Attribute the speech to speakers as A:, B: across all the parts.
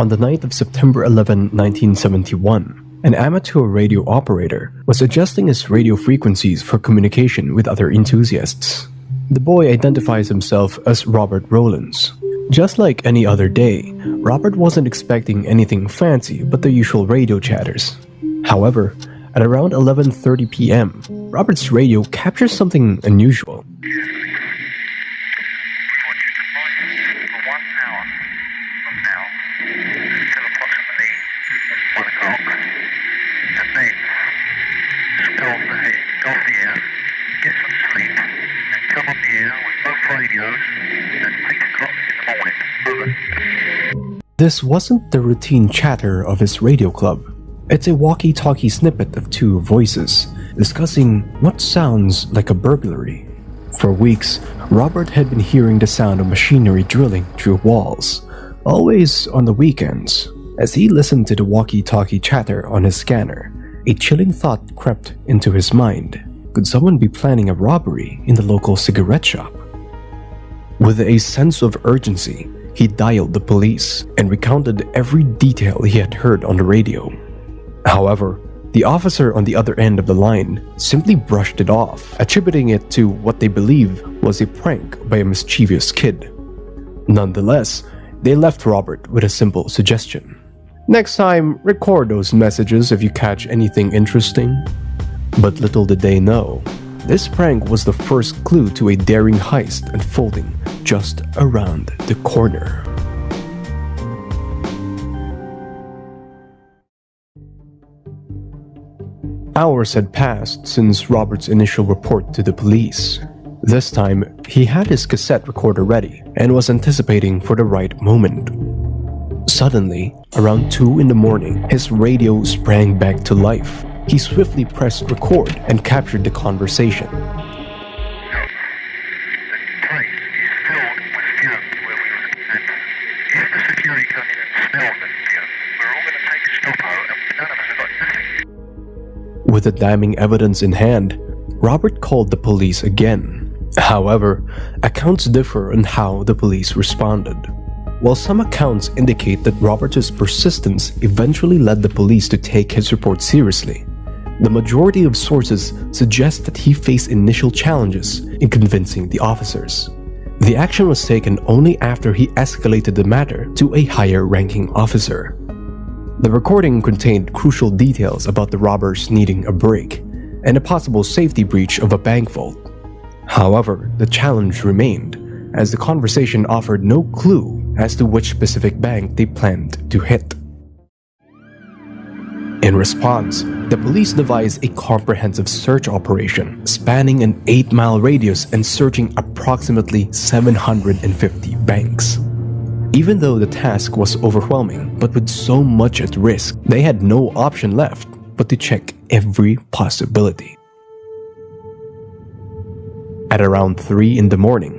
A: On the night of September 11, 1971, an amateur radio operator was adjusting his radio frequencies for communication with other enthusiasts. The boy identifies himself as Robert Rowlands. Just like any other day, Robert wasn't expecting anything fancy but the usual radio chatters. However, at around 11:30 p.m., Robert's radio captures something unusual. This wasn't the routine chatter of his radio club. It's a walkie-talkie snippet of two voices discussing what sounds like a burglary. For weeks, Robert had been hearing the sound of machinery drilling through walls, always on the weekends. As he listened to the walkie-talkie chatter on his scanner, a chilling thought crept into his mind. Could someone be planning a robbery in the local cigarette shop? With a sense of urgency, he dialed the police and recounted every detail he had heard on the radio. However, the officer on the other end of the line simply brushed it off, attributing it to what they believe was a prank by a mischievous kid. Nonetheless, they left Robert with a simple suggestion. Next time, record those messages if you catch anything interesting. But little did they know, this prank was the first clue to a daring heist unfolding just around the corner. Hours had passed since Robert's initial report to the police. This time, he had his cassette recorder ready and was anticipating for the right moment. Suddenly, around 2 in the morning, his radio sprang back to life. He swiftly pressed record and captured the conversation. With the damning evidence in hand, Robert called the police again. However, accounts differ on how the police responded. While some accounts indicate that Robert's persistence eventually led the police to take his report seriously, the majority of sources suggest that he faced initial challenges in convincing the officers. The action was taken only after he escalated the matter to a higher-ranking officer. The recording contained crucial details about the robbers needing a break and a possible safety breach of a bank vault. However, the challenge remained, as the conversation offered no clue as to which specific bank they planned to hit. In response, the police devised a comprehensive search operation spanning an 8-mile radius and searching approximately 750 banks. Even though the task was overwhelming, but with so much at risk, they had no option left but to check every possibility. At around 3 in the morning,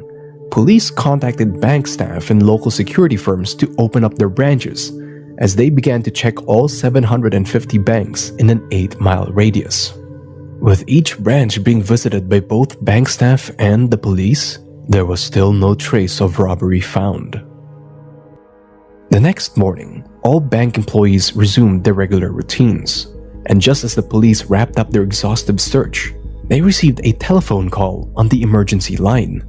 A: police contacted bank staff and local security firms to open up their branches as they began to check all 750 banks in an 8-mile radius. With each branch being visited by both bank staff and the police, there was still no trace of robbery found. The next morning, all bank employees resumed their regular routines, and just as the police wrapped up their exhaustive search, they received a telephone call on the emergency line.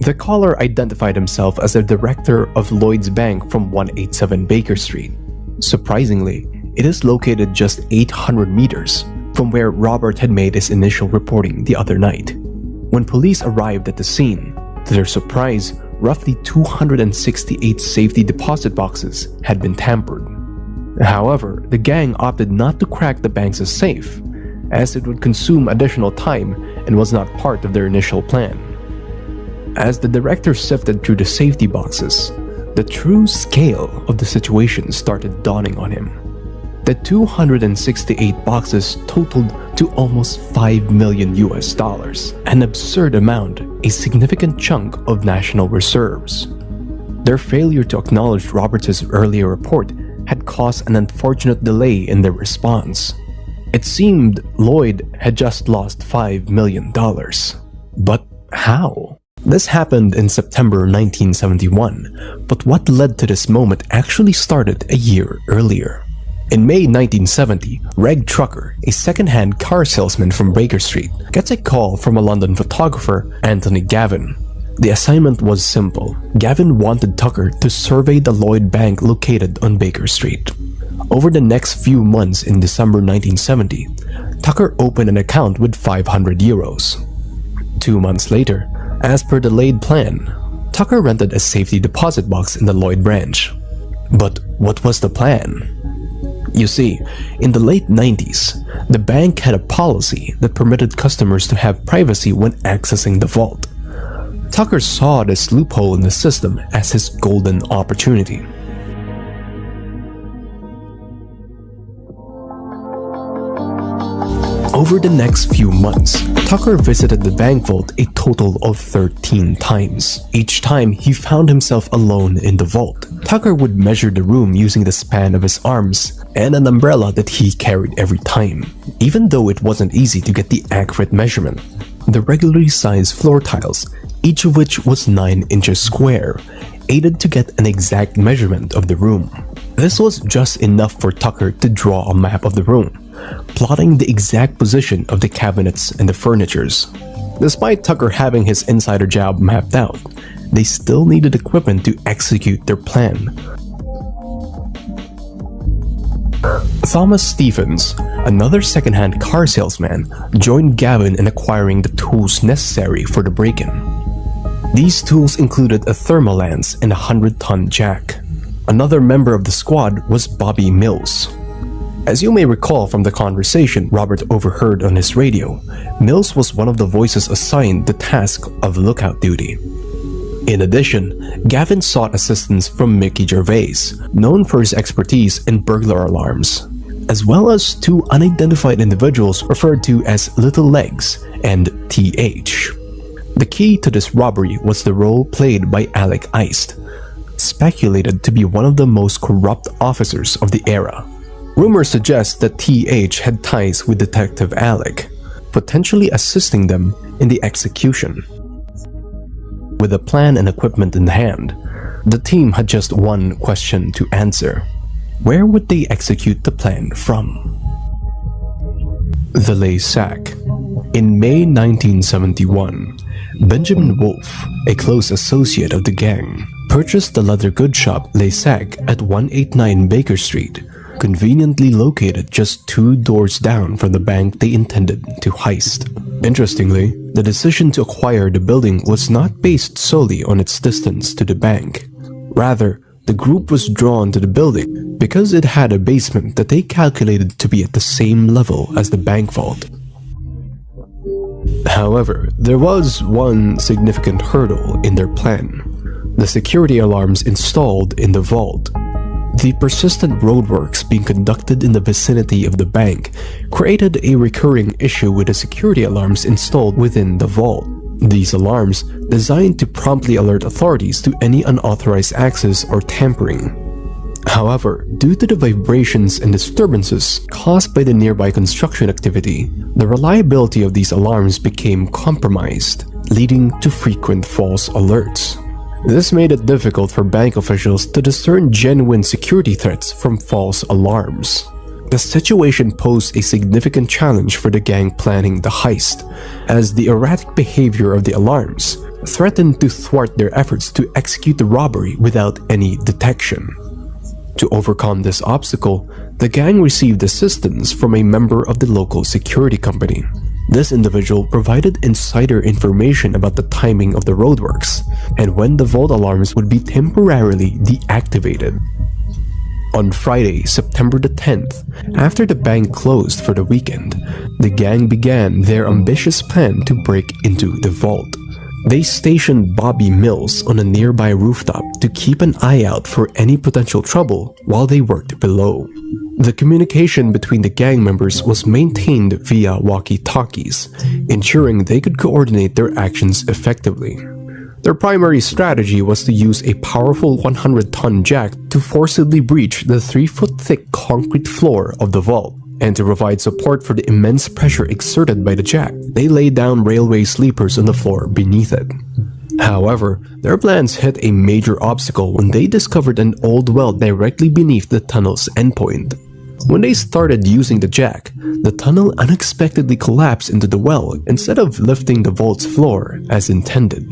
A: The caller identified himself as the director of Lloyd's Bank from 187 Baker Street. Surprisingly, it is located just 800 meters from where Robert had made his initial reporting the other night. When police arrived at the scene, to their surprise, roughly 268 safety deposit boxes had been tampered. However, the gang opted not to crack the bank's safe, as it would consume additional time and was not part of their initial plan. As the director sifted through the safety boxes, the true scale of the situation started dawning on him. The 268 boxes totaled to almost $5 million, an absurd amount, a significant chunk of national reserves. Their failure to acknowledge Roberts' earlier report had caused an unfortunate delay in their response. It seemed Lloyd had just lost $5 million. But how? This happened in September 1971, but what led to this moment actually started a year earlier. In May 1970, Reg Trucker, a second-hand car salesman from Baker Street, gets a call from a London photographer, Anthony Gavin. The assignment was simple. Gavin wanted Tucker to survey the Lloyd Bank located on Baker Street. Over the next few months in December 1970, Tucker opened an account with €500. 2 months later, as per the laid plan, Tucker rented a safety deposit box in the Lloyd branch. But what was the plan? You see, in the late 90s, the bank had a policy that permitted customers to have privacy when accessing the vault. Tucker saw this loophole in the system as his golden opportunity. Over the next few months, Tucker visited the bank vault a total of 13 times. Each time, he found himself alone in the vault. Tucker would measure the room using the span of his arms and an umbrella that he carried every time. Even though it wasn't easy to get the accurate measurement, the regularly sized floor tiles, each of which was 9 inches square, aided to get an exact measurement of the room. This was just enough for Tucker to draw a map of the room, plotting the exact position of the cabinets and the furnitures. Despite Tucker having his insider job mapped out, they still needed equipment to execute their plan. Thomas Stephens, another second-hand car salesman, joined Gavin in acquiring the tools necessary for the break-in. These tools included a thermal lance and a 100-ton jack. Another member of the squad was Bobby Mills. As you may recall from the conversation Robert overheard on his radio, Mills was one of the voices assigned the task of lookout duty. In addition, Gavin sought assistance from Mickey Gervais, known for his expertise in burglar alarms, as well as 2 unidentified individuals referred to as Little Legs and TH. The key to this robbery was the role played by Alec Heist, speculated to be one of the most corrupt officers of the era. Rumors suggest that TH had ties with Detective Alec, potentially assisting them in the execution. With a plan and equipment in hand, the team had just one question to answer. Where would they execute the plan from? The Les Sac. In May 1971, Benjamin Wolfe, a close associate of the gang, purchased the leather goods shop Les Sac at 189 Baker Street, conveniently located just 2 doors down from the bank they intended to heist. Interestingly, the decision to acquire the building was not based solely on its distance to the bank. Rather, the group was drawn to the building because it had a basement that they calculated to be at the same level as the bank vault. However, there was one significant hurdle in their plan: the security alarms installed in the vault. The persistent roadworks being conducted in the vicinity of the bank created a recurring issue with the security alarms installed within the vault. These alarms, designed to promptly alert authorities to any unauthorized access or tampering. However, due to the vibrations and disturbances caused by the nearby construction activity, the reliability of these alarms became compromised, leading to frequent false alerts. This made it difficult for bank officials to discern genuine security threats from false alarms. The situation posed a significant challenge for the gang planning the heist, as the erratic behavior of the alarms threatened to thwart their efforts to execute the robbery without any detection. To overcome this obstacle, the gang received assistance from a member of the local security company. This individual provided insider information about the timing of the roadworks and when the vault alarms would be temporarily deactivated. On Friday, September the 10th, after the bank closed for the weekend, the gang began their ambitious plan to break into the vault. They stationed Bobby Mills on a nearby rooftop to keep an eye out for any potential trouble while they worked below. The communication between the gang members was maintained via walkie-talkies, ensuring they could coordinate their actions effectively. Their primary strategy was to use a powerful 100-ton jack to forcibly breach the 3-foot-thick concrete floor of the vault. And to provide support for the immense pressure exerted by the jack, they laid down railway sleepers on the floor beneath it. However, their plans hit a major obstacle when they discovered an old well directly beneath the tunnel's endpoint. When they started using the jack, the tunnel unexpectedly collapsed into the well instead of lifting the vault's floor as intended.